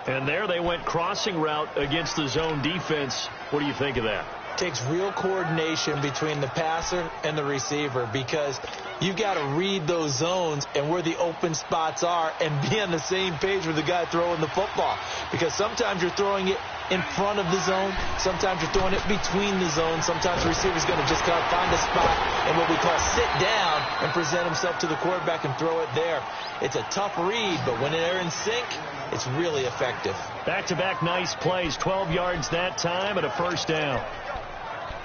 Speaker 2: And there they went crossing route against the zone defense. What do you think of that?
Speaker 3: Takes real coordination between the passer and the receiver because you've got to read those zones and where the open spots are and be on the same page with the guy throwing the football. Because sometimes you're throwing it in front of the zone. Sometimes you're throwing it between the zones. Sometimes the receiver's going to just kind of find a spot and what we call sit down and present himself to the quarterback and throw it there. It's a tough read, but when they're in sync, it's really effective.
Speaker 2: Back-to-back nice plays. 12 yards that time and a 1st down.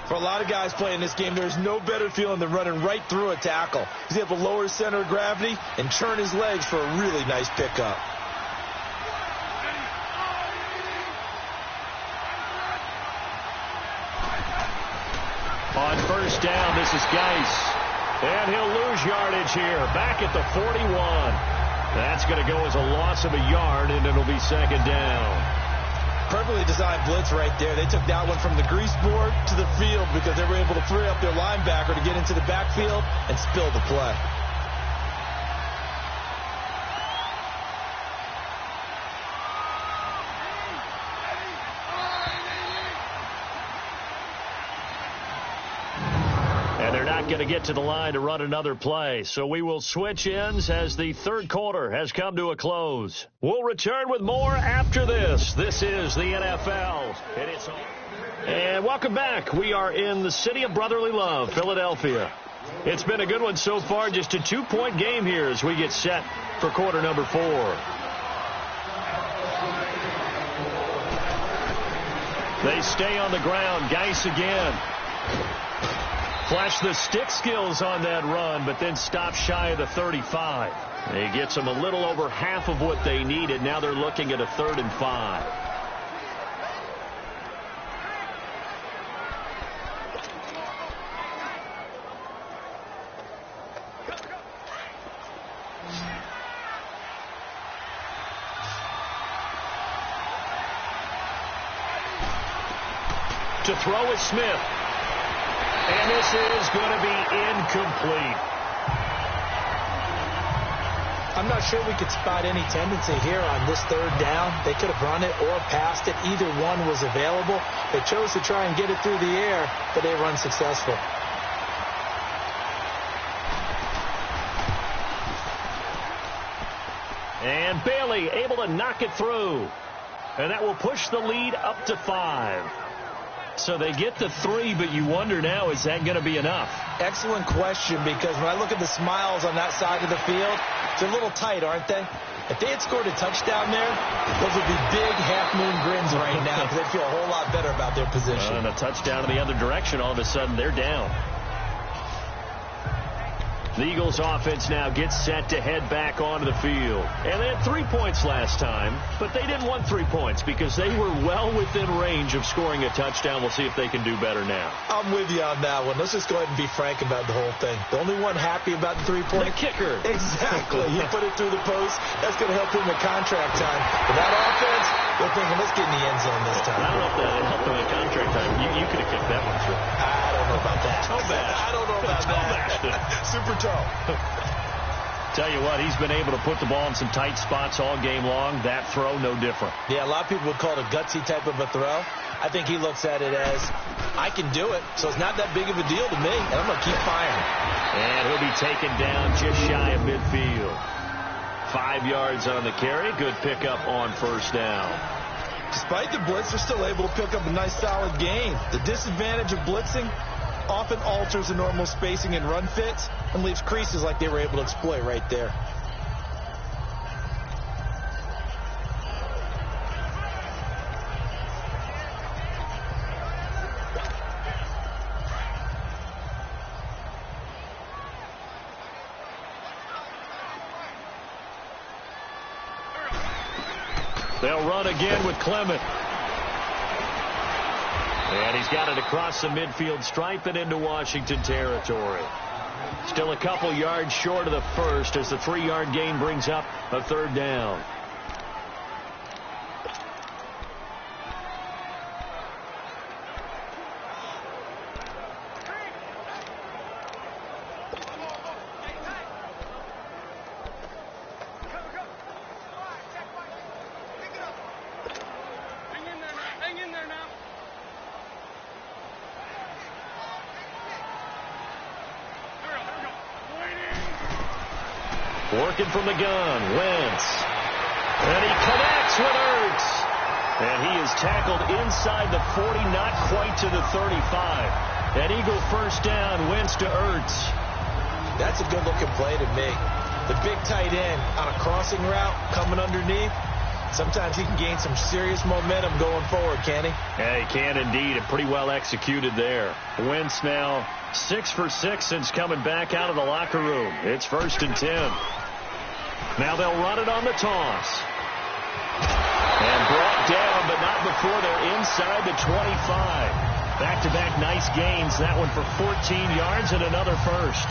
Speaker 3: For a lot of guys playing this game, there's no better feeling than running right through a tackle. He's able to lower his center of gravity and churn his legs for a really nice pickup.
Speaker 2: On 1st down, this is Geis. And he'll lose yardage here. Back at the 41. That's going to go as a loss of a yard, and it'll be 2nd down.
Speaker 3: Perfectly designed blitz right there. They took that one from the grease board to the field because they were able to free up their linebacker to get into the backfield and spill the play.
Speaker 2: And they're not going to get to the line to run another play. So we will switch ends as the 3rd quarter has come to a close. We'll return with more after this. This is the NFL. And welcome back. We are in the city of brotherly love, Philadelphia. It's been a good one so far. Just a 2-point game here as we get set for quarter number 4. They stay on the ground. Geis again. Flash the stick skills on that run, but then stop shy of the 35. It gets them a little over half of what they needed. Now they're looking at a 3rd and 5. To throw is Smith. And this is going to be incomplete.
Speaker 3: I'm not sure we could spot any tendency here on this 3rd down. They could have run it or passed it. Either one was available. They chose to try and get it through the air, but they were unsuccessful.
Speaker 2: And Bailey able to knock it through. And that will push the lead up to 5. So they get the 3, but you wonder now, is that going to be enough?
Speaker 3: Excellent question, because when I look at the smiles on that side of the field, they're a little tight, aren't they? If they had scored a touchdown there, those would be big half-moon grins right now because they'd feel a whole lot better about their position.
Speaker 2: And a touchdown in the other direction, all of a sudden they're down. The Eagles offense now gets set to head back onto the field. And they had 3 points last time, but they didn't want 3 points because they were well within range of scoring a touchdown. We'll see if they can do better now.
Speaker 3: I'm with you on that one. Let's just go ahead and be frank about the whole thing. The only one happy about the 3-point.
Speaker 2: The kicker.
Speaker 3: Exactly. He put it through the post. That's going to help him in contract time. But that offense, they're thinking, let's get in the end zone this time.
Speaker 2: I don't know if that helped him in contract time. You could have kicked that one through.
Speaker 3: I don't know about that.
Speaker 2: Toe bash.
Speaker 3: I don't know about that. Super toe.
Speaker 2: Tell you what, he's been able to put the ball in some tight spots all game long. That throw, no different.
Speaker 3: Yeah, a lot of people would call it a gutsy type of a throw. I think he looks at it as, I can do it, so it's not that big of a deal to me, and I'm going to keep firing.
Speaker 2: And he'll be taken down just shy of midfield. 5 yards on the carry. Good pickup on first down.
Speaker 3: Despite the blitz, they're still able to pick up a nice solid gain. The disadvantage of blitzing often alters the normal spacing and run fits and leaves creases like they were able to exploit right there.
Speaker 2: They'll run again with Clement. And he's got it across the midfield stripe and into Washington territory. Still a couple yards short of the first as the 3-yard gain brings up a third down. Working from the gun, Wentz. And he connects with Ertz. And he is tackled inside the 40, not quite to the 35. An Eagle first down, Wentz to Ertz.
Speaker 3: That's a good-looking play to me. The big tight end on a crossing route coming underneath. Sometimes he can gain some serious momentum going forward, can he?
Speaker 2: Yeah, he can indeed, and pretty well executed there. Wentz now 6 for 6 since coming back out of the locker room. It's 1st and 10. Now they'll run it on the toss. And brought down, but not before they're inside the 25. Back-to-back nice gains. That one for 14 yards and another first.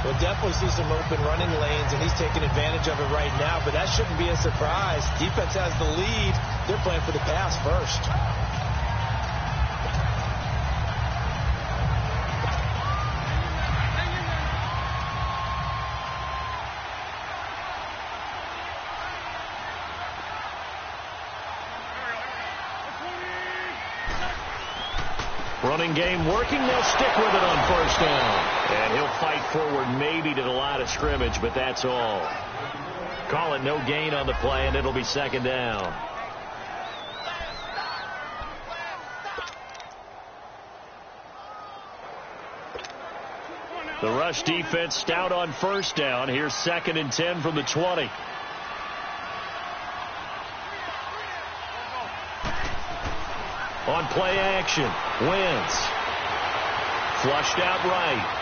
Speaker 3: We'll definitely see some open running lanes, and he's taking advantage of it right now, but that shouldn't be a surprise. Defense has the lead. They're playing for the pass first.
Speaker 2: Running game working. They'll stick with it on first down. And he'll fight forward maybe to the line of scrimmage, but that's all. Call it no gain on the play, and it'll be 2nd down. The rush defense stout on first down. Here's 2nd and 10 from the 20. On play action, Wentz. Flushed out right.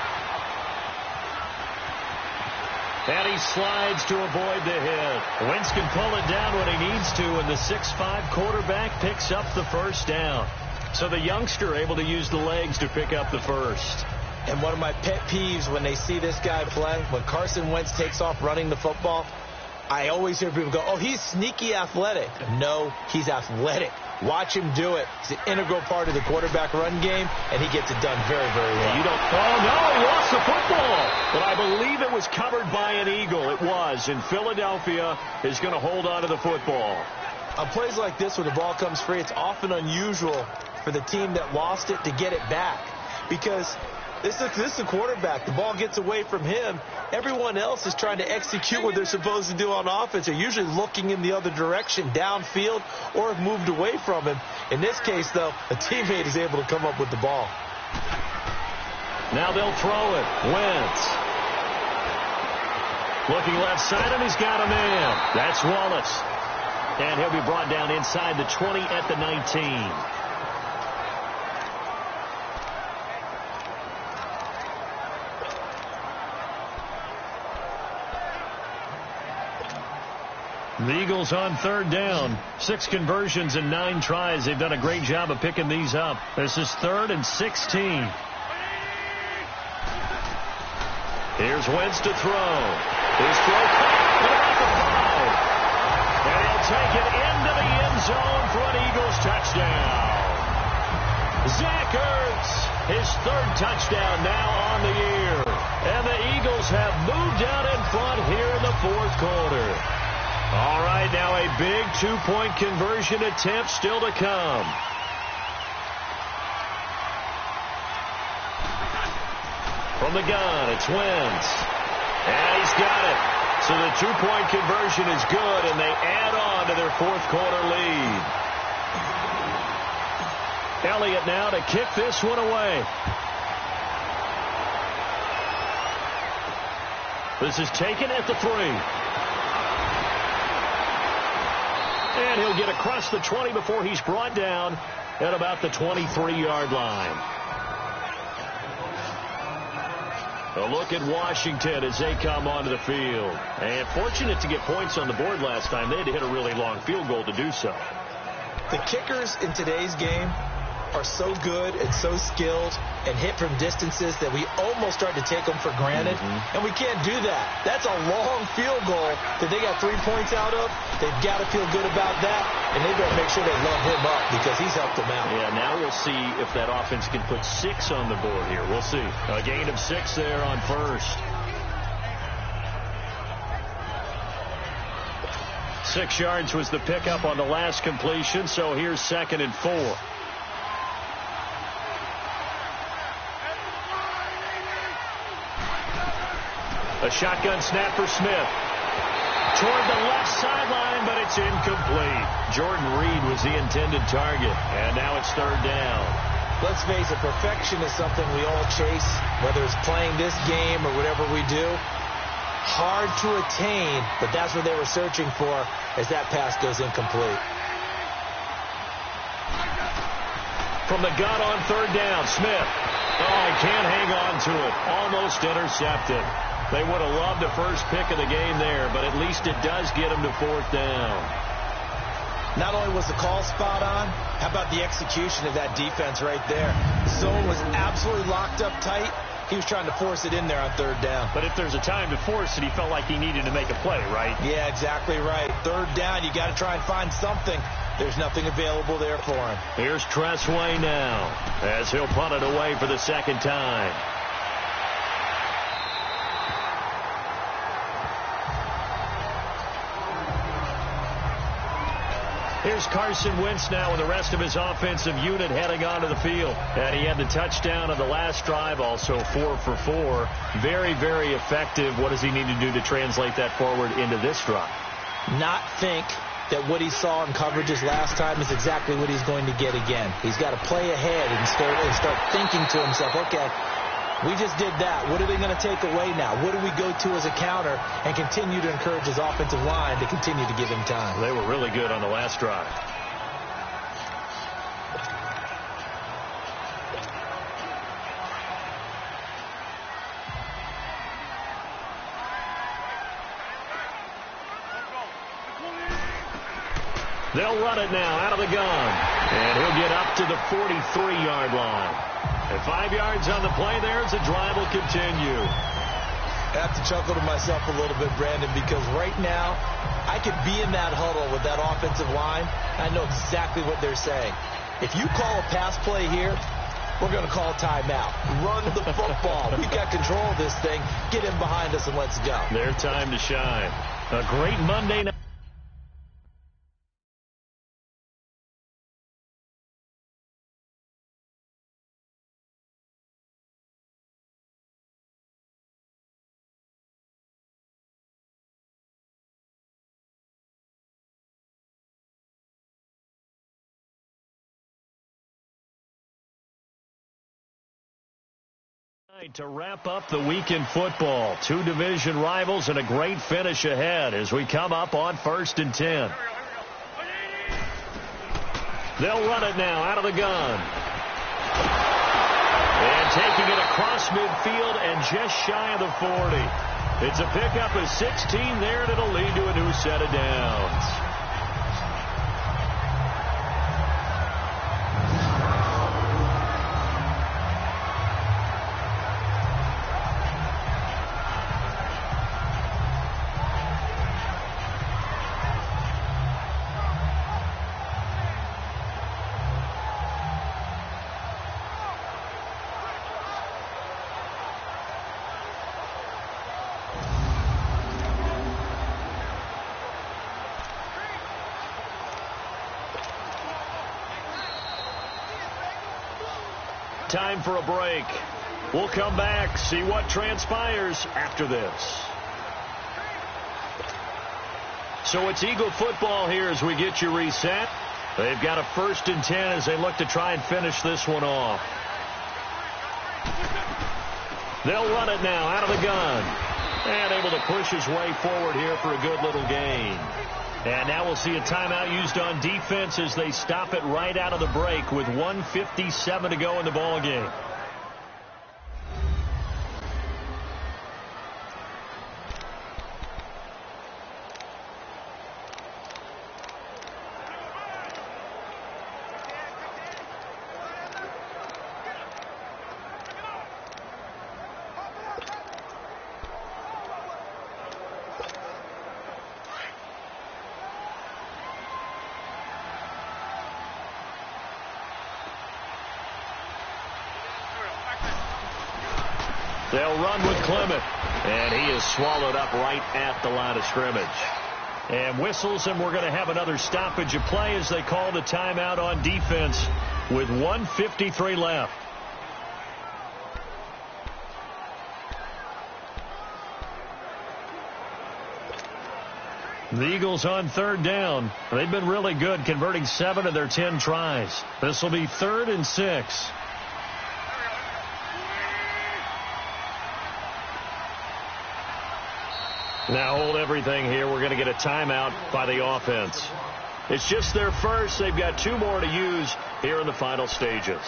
Speaker 2: And he slides to avoid the hit. Wentz can pull it down when he needs to, and the 6'5" quarterback picks up the first down. So the youngster able to use the legs to pick up the first.
Speaker 3: And one of my pet peeves when they see this guy play, when Carson Wentz takes off running the football, I always hear people go, oh, he's sneaky athletic. No, he's athletic. Watch him do it. It's an integral part of the quarterback run game, and he gets it done very, very well.
Speaker 2: You don't. Oh, no, he lost the football. But I believe it was covered by an Eagle. It was. And Philadelphia is going to hold on to the football.
Speaker 3: On plays like this, when the ball comes free, it's often unusual for the team that lost it to get it back. Because this is a quarterback. The ball gets away from him. Everyone else is trying to execute what they're supposed to do on offense. They're usually looking in the other direction, downfield, or have moved away from him. In this case, though, a teammate is able to come up with the ball.
Speaker 2: Now they'll throw it. Wentz. Looking left side, and he's got a man. That's Wallace. And he'll be brought down inside the 20 at the 19. The Eagles on 3rd down. 6 conversions and 9 tries. They've done a great job of picking these up. This is 3rd and 16. Here's Wentz to throw. His throw caught about the 5. And he'll take it into the end zone for an Eagles touchdown. Zach Ertz, his 3rd touchdown now on the year. And the Eagles have moved out in front here in the 4th quarter. All right, now a big 2-point conversion attempt still to come. From the gun, it's Wentz. And he's got it. So the two-point conversion is good, and they add on to their fourth-quarter lead. Elliott now to kick this one away. This is taken at the 3. And he'll get across the 20 before he's brought down at about the 23-yard line. A look at Washington as they come onto the field. And fortunate to get points on the board last time. They had to hit a really long field goal to do so.
Speaker 3: The kickers in today's game are so good and so skilled and hit from distances that we almost start to take them for granted. And we can't do that. That's a long field goal that they got 3 points out of. They've got to feel good about that, and they better make sure they load him up because he's helped them out.
Speaker 2: Yeah, now we'll see if that offense can put 6 on the board here. We'll see. A gain of 6 there on first. 6 yards was the pickup on the last completion, so here's 2nd and 4. A shotgun snap for Smith. Toward the left sideline, but it's incomplete. Jordan Reed was the intended target, and now it's 3rd down.
Speaker 3: Let's face it, perfection is something we all chase, whether it's playing this game or whatever we do. Hard to attain, but that's what they were searching for as that pass goes incomplete.
Speaker 2: From the gun on 3rd down, Smith. Oh, he can't hang on to it. Almost intercepted. They would have loved the first pick of the game there, but at least it does get them to 4th down.
Speaker 3: Not only was the call spot on, how about the execution of that defense right there? The zone was absolutely locked up tight. He was trying to force it in there on 3rd down.
Speaker 5: But if there's a time to force it, he felt like he needed to make a play, right?
Speaker 3: Yeah, exactly right. 3rd down, you got to try and find something. There's nothing available there for him.
Speaker 2: Here's Tressway now as he'll punt it away for the 2nd time. Here's Carson Wentz now with the rest of his offensive unit heading onto the field. And he had the touchdown on the last drive, also 4 for 4. Very, very effective. What does he need to do to translate that forward into this drive?
Speaker 3: Not think that what he saw in coverages last time is exactly what he's going to get again. He's got to play ahead and start thinking to himself, okay, we just did that. What are they going to take away now? What do we go to as a counter? And continue to encourage his offensive line to continue to give him time.
Speaker 2: They were really good on the last drive. They'll run it now out of the gun. And he'll get up to the 43-yard line. And 5 yards on the play there as the drive will continue.
Speaker 3: I have to chuckle to myself a little bit, Brandon, because right now I could be in that huddle with that offensive line. I know exactly what they're saying. If you call a pass play here, we're going to call timeout. Run the football. We've got control of this thing. Get him behind us and let's go.
Speaker 2: Their time to shine. A great Monday night. To wrap up the week in football, 2 division rivals and a great finish ahead as we come up on 1st and 10. They'll run it now out of the gun. And taking it across midfield and just shy of the 40. It's a pickup of 16 there, and it'll lead to a new set of downs. Time for a break. We'll come back, see what transpires after this. So it's Eagle football here as we get you reset. They've got a 1st and 10 as they look to try and finish this one off. They'll run it now out of the gun. And able to push his way forward here for a good little gain. And now we'll see a timeout used on defense as they stop it right out of the break with 1:57 to go in the ball game. They'll run with Clement, and he is swallowed up right at the line of scrimmage. And whistles, and we're going to have another stoppage of play as they call the timeout on defense with 1:53 left. The Eagles on 3rd down. They've been really good, converting 7 of their 10 tries. This will be 3rd and 6. Now hold everything here. We're going to get a timeout by the offense. It's just their first. They've got 2 more to use here in the final stages.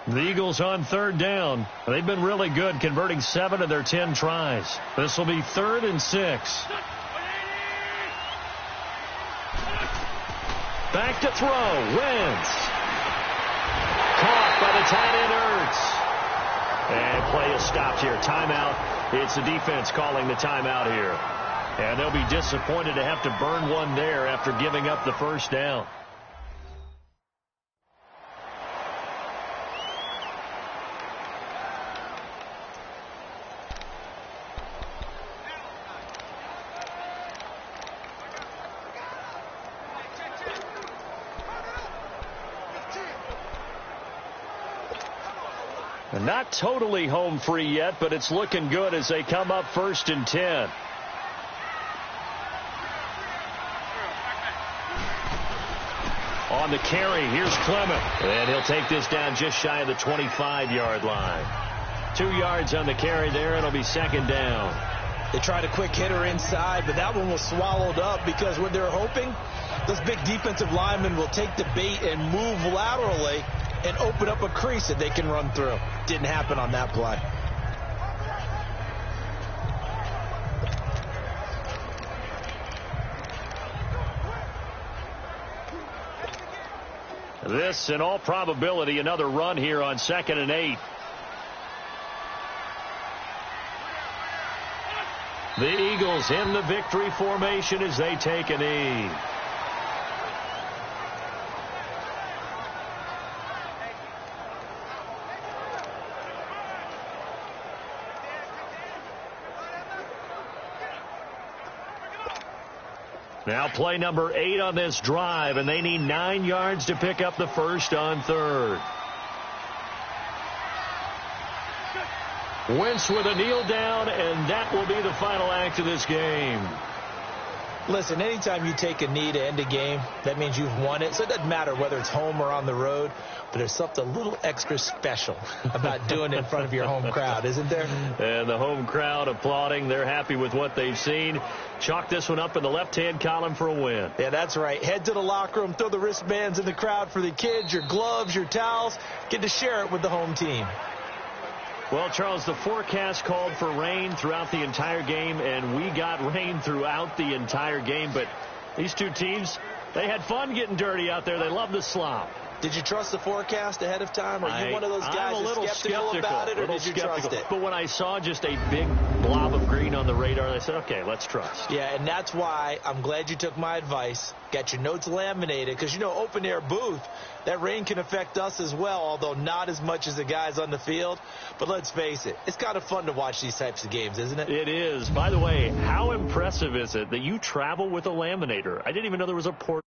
Speaker 2: The Eagles on 3rd down. They've been really good, converting 7 of their 10 tries. This will be 3rd and 6. Back to throw. Wentz. Caught by the tight end, Ertz. And play is stopped here. Timeout. It's the defense calling the timeout here. And they'll be disappointed to have to burn one there after giving up the 1st down. Not totally home free yet, but it's looking good as they come up 1st and 10. On the carry, here's Clement. And he'll take this down just shy of the 25-yard line. 2 yards on the carry there, and it'll be 2nd down.
Speaker 3: They tried a quick hitter inside, but that one was swallowed up because what they're hoping, those big defensive linemen will take the bait and move laterally and open up a crease that they can run through. Didn't happen on that play.
Speaker 2: This, in all probability, another run here on 2nd and 8. The Eagles in the victory formation as they take a knee. Now play number 8 on this drive, and they need 9 yards to pick up the 1st on 3rd. Wentz with a kneel down, and that will be the final act of this game.
Speaker 3: Listen, anytime you take a knee to end a game, that means you've won it. So it doesn't matter whether it's home or on the road, but there's something a little extra special about doing it in front of your home crowd, isn't there?
Speaker 2: And the home crowd applauding. They're happy with what they've seen. Chalk this one up in the left-hand column for a win.
Speaker 3: Yeah, that's right. Head to the locker room, throw the wristbands in the crowd for the kids, your gloves, your towels. Get to share it with the home team.
Speaker 2: Well, Charles, the forecast called for rain throughout the entire game, and we got rain throughout the entire game. But these two teams, they had fun getting dirty out there. They love the slop.
Speaker 3: Did you trust the forecast ahead of time? Are you one of those guys
Speaker 2: I'm a little
Speaker 3: skeptical about it, or did you trust it?
Speaker 2: But when I saw just a big blob of green on the radar, I said, okay, let's trust.
Speaker 3: Yeah, and that's why I'm glad you took my advice. Got your notes laminated, because, you know, open-air booth, that rain can affect us as well, although not as much as the guys on the field. But let's face it, it's kind of fun to watch these types of games, isn't it?
Speaker 2: It is. By the way, how impressive is it that you travel with a laminator? I didn't even know there was a port.